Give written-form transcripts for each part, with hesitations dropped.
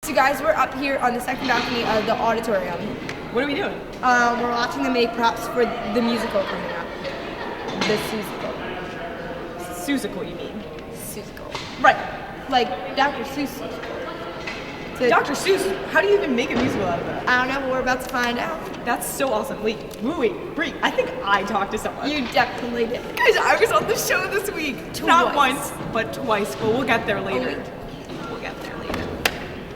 So guys, we're up here on the second balcony of the auditorium. What are we doing? We're watching them make props for the musical coming up. The Suessical. Suessical, you mean? Suessical. Right. Like Dr. Seuss. Dr. Seuss, how do you even make a musical out of that? I don't know, but we're about to find out. That's so awesome. Wait, Brie, I think I talked to someone. You definitely did. Guys, I was on the show this week. Twice. Not once, but twice. But we'll get there later. We'll get there later.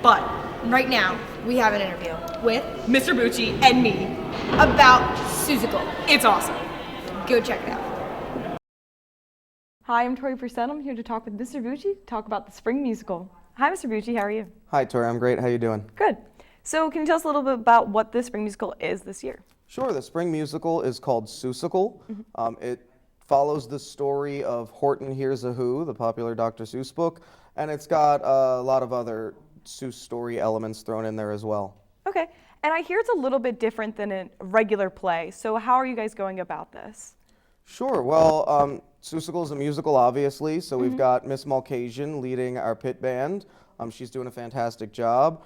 But right now, we have an interview with Mr. Bucci and me about Suessical. It's awesome. Go check it out. Hi, I'm Tori Percent. I'm here to talk with Mr. Bucci, talk about the spring musical. Hi, Mr. Bucci, how are you? Hi, Tori, I'm great. How you doing? Good. So can you tell us a little bit about what the spring musical is this year? Sure, the spring musical is called Suessical. It follows the story of Horton Hears a Who, the popular Dr. Seuss book, and it's got a lot of other Seuss story elements thrown in there as well. Okay, and I hear it's a little bit different than a regular play, so how are you guys going about this? Sure, well, Suessical is a musical, obviously, so we've got Miss Mulcasian leading our pit band. She's doing a fantastic job.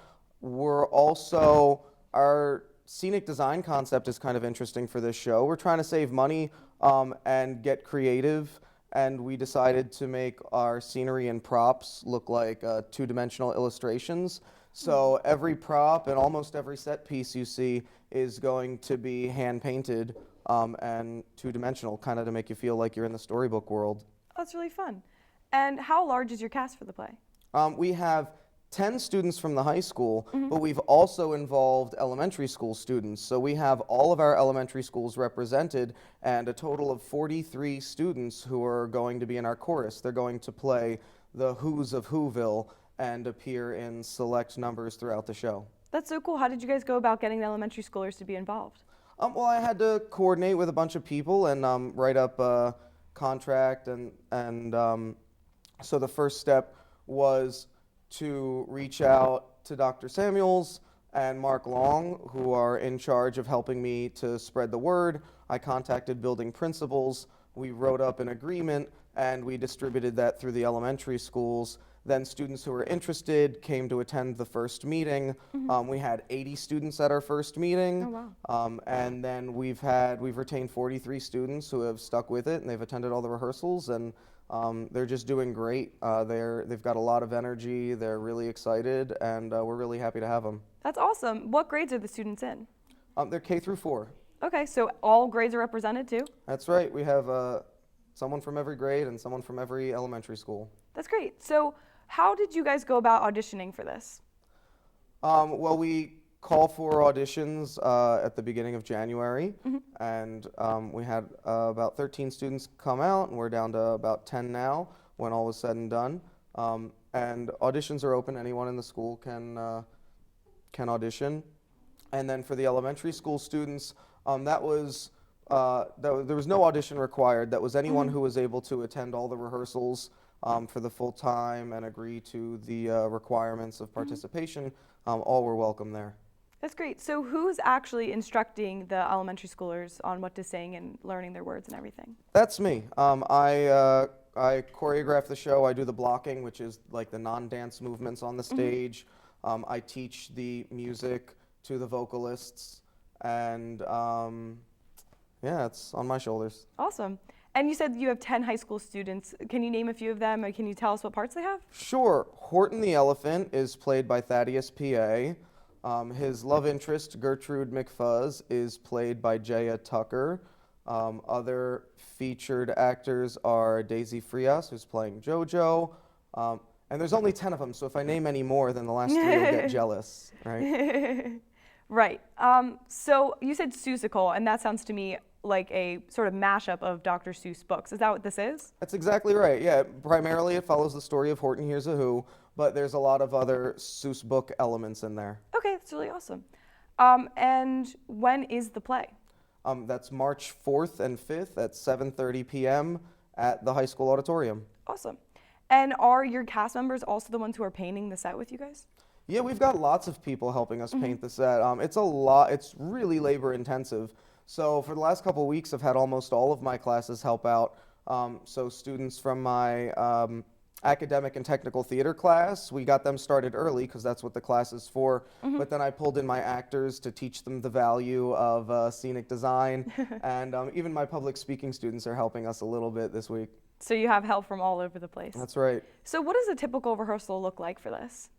Our scenic design concept is kind of interesting for this show. We're trying to save money and get creative, and we decided to make our scenery and props look like two-dimensional illustrations. So every prop and almost every set piece you see is going to be hand-painted and two-dimensional, kind of to make you feel like you're in the storybook world. That's really fun. And how large is your cast for the play? We have 10 students from the high school, but we've also involved elementary school students. So we have all of our elementary schools represented and a total of 43 students who are going to be in our chorus. They're going to play the Who's of Whoville and appear in select numbers throughout the show. That's so cool. How did you guys go about getting the elementary schoolers to be involved? Well, I had to coordinate with a bunch of people and write up a contract, and so the first step was to reach out to Dr. Samuels and Mark Long, who are in charge of helping me to spread the word. I contacted building principals, we wrote up an agreement, and we distributed that through the elementary schools. Then students who were interested came to attend the first meeting. We had 80 students at our first meeting. Oh, wow. And then we've retained 43 students who have stuck with it, and they've attended all the rehearsals, and they're just doing great. They've got a lot of energy, they're really excited, and we're really happy to have them. That's awesome. What grades are the students in? They're K through 4. Okay, so all grades are represented too? That's right. We have someone from every grade and someone from every elementary school. That's great. So how did you guys go about auditioning for this? Well, we call for auditions at the beginning of January, and we had about 13 students come out, and we're down to about 10 now when all is said and done. And auditions are open. Anyone in the school can audition. And then for the elementary school students, there was no audition required. That was anyone who was able to attend all the rehearsals for the full time and agree to the requirements of participation. All were welcome there. That's great. So who's actually instructing the elementary schoolers on what to sing and learning their words and everything? That's me. I choreograph the show. I do the blocking, which is like the non-dance movements on the stage. I teach the music to the vocalists, and yeah, it's on my shoulders. Awesome. And you said you have 10 high school students. Can you name a few of them, or can you tell us what parts they have? Sure. Horton the Elephant is played by Thaddeus P.A. His love interest, Gertrude McFuzz, is played by Jaya Tucker. Other featured actors are Daisy Frias, who's playing JoJo. And there's only 10 of them, so if I name any more, then the last 3 will get jealous, right? Right. So you said Suessical, and that sounds to me like a sort of mashup of Dr. Seuss books. Is that what this is? That's exactly right, yeah. Primarily it follows the story of Horton Hears a Who, but there's a lot of other Seuss book elements in there. Okay, that's really awesome. And when is the play? That's March 4th and 5th at 7:30 p.m. at the high school auditorium. Awesome. And are your cast members also the ones who are painting the set with you guys? Yeah, we've got lots of people helping us paint the set. It's a lot. It's really labor intensive. So for the last couple of weeks, I've had almost all of my classes help out. So students from my academic and technical theater class. We got them started early because that's what the class is for. But then I pulled in my actors to teach them the value of scenic design. And even my public speaking students are helping us a little bit this week. So you have help from all over the place. That's right. So what does a typical rehearsal look like for this?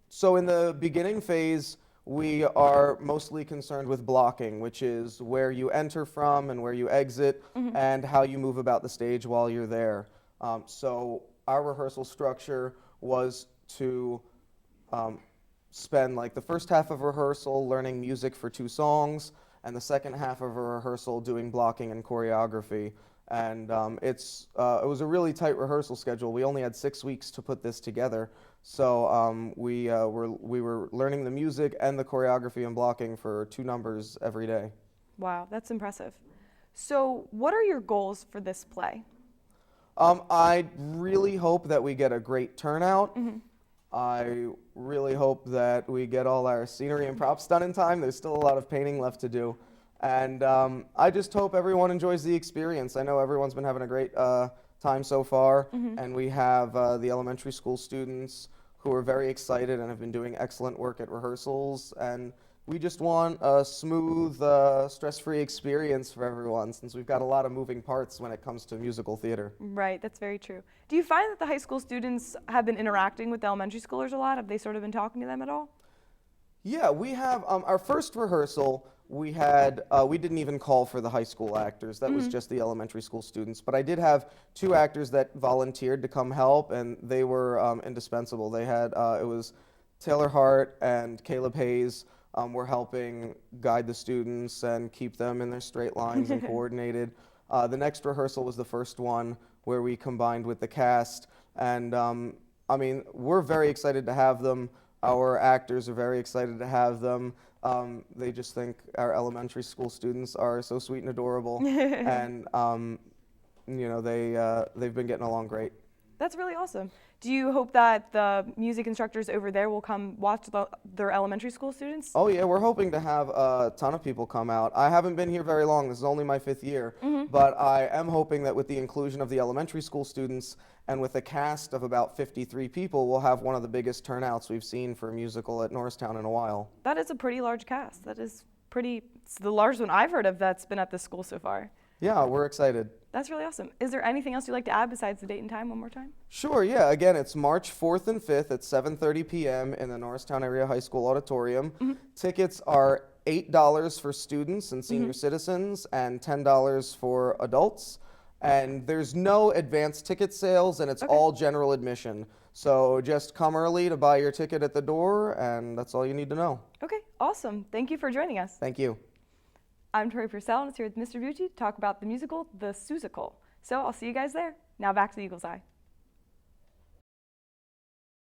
So in the beginning phase, we are mostly concerned with blocking, which is where you enter from and where you exit and how you move about the stage while you're there. So our rehearsal structure was to spend like the first half of rehearsal learning music for 2 songs and the second half of a rehearsal doing blocking and choreography. And it was a really tight rehearsal schedule. We only had 6 weeks to put this together. So we were learning the music and the choreography and blocking for 2 numbers every day. Wow, that's impressive. So what are your goals for this play? I really hope that we get a great turnout. I really hope that we get all our scenery and props done in time. There's still a lot of painting left to do. And I just hope everyone enjoys the experience. I know everyone's been having a great time so far. And we have the elementary school students who are very excited and have been doing excellent work at rehearsals. And we just want a smooth, stress-free experience for everyone, since we've got a lot of moving parts when it comes to musical theater. Right, that's very true. Do you find that the high school students have been interacting with the elementary schoolers a lot? Have they sort of been talking to them at all? Yeah, we have our first rehearsal. We didn't even call for the high school actors. That was just the elementary school students. But I did have 2 actors that volunteered to come help, and they were indispensable. They had it was Taylor Hart and Caleb Hayes. Were helping guide the students and keep them in their straight lines and coordinated. The next rehearsal was the first one where we combined with the cast. And I mean, we're very excited to have them. Our actors are very excited to have them. They just think our elementary school students are so sweet and adorable. And you know, they've been getting along great. That's really awesome. Do you hope that the music instructors over there will come watch their elementary school students? Oh yeah, we're hoping to have a ton of people come out. I haven't been here very long. This is only my 5th year. But I am hoping that with the inclusion of the elementary school students and with a cast of about 53 people, we'll have one of the biggest turnouts we've seen for a musical at Norristown in a while. That is a pretty large cast. It's the largest one I've heard of that's been at this school so far. Yeah, we're excited. That's really awesome. Is there anything else you'd like to add besides the date and time one more time? Sure, yeah. Again, it's March 4th and 5th at 7:30 p.m. in the Norristown Area High School Auditorium. Tickets are $8 for students and senior citizens and $10 for adults. And there's no advanced ticket sales, and it's all general admission. So just come early to buy your ticket at the door, and that's all you need to know. Okay, awesome. Thank you for joining us. Thank you. I'm Tori Purcell, and I'm here with Mr. Bucci to talk about the musical, The Suessical. So I'll see you guys there. Now back to the Eagle's Eye.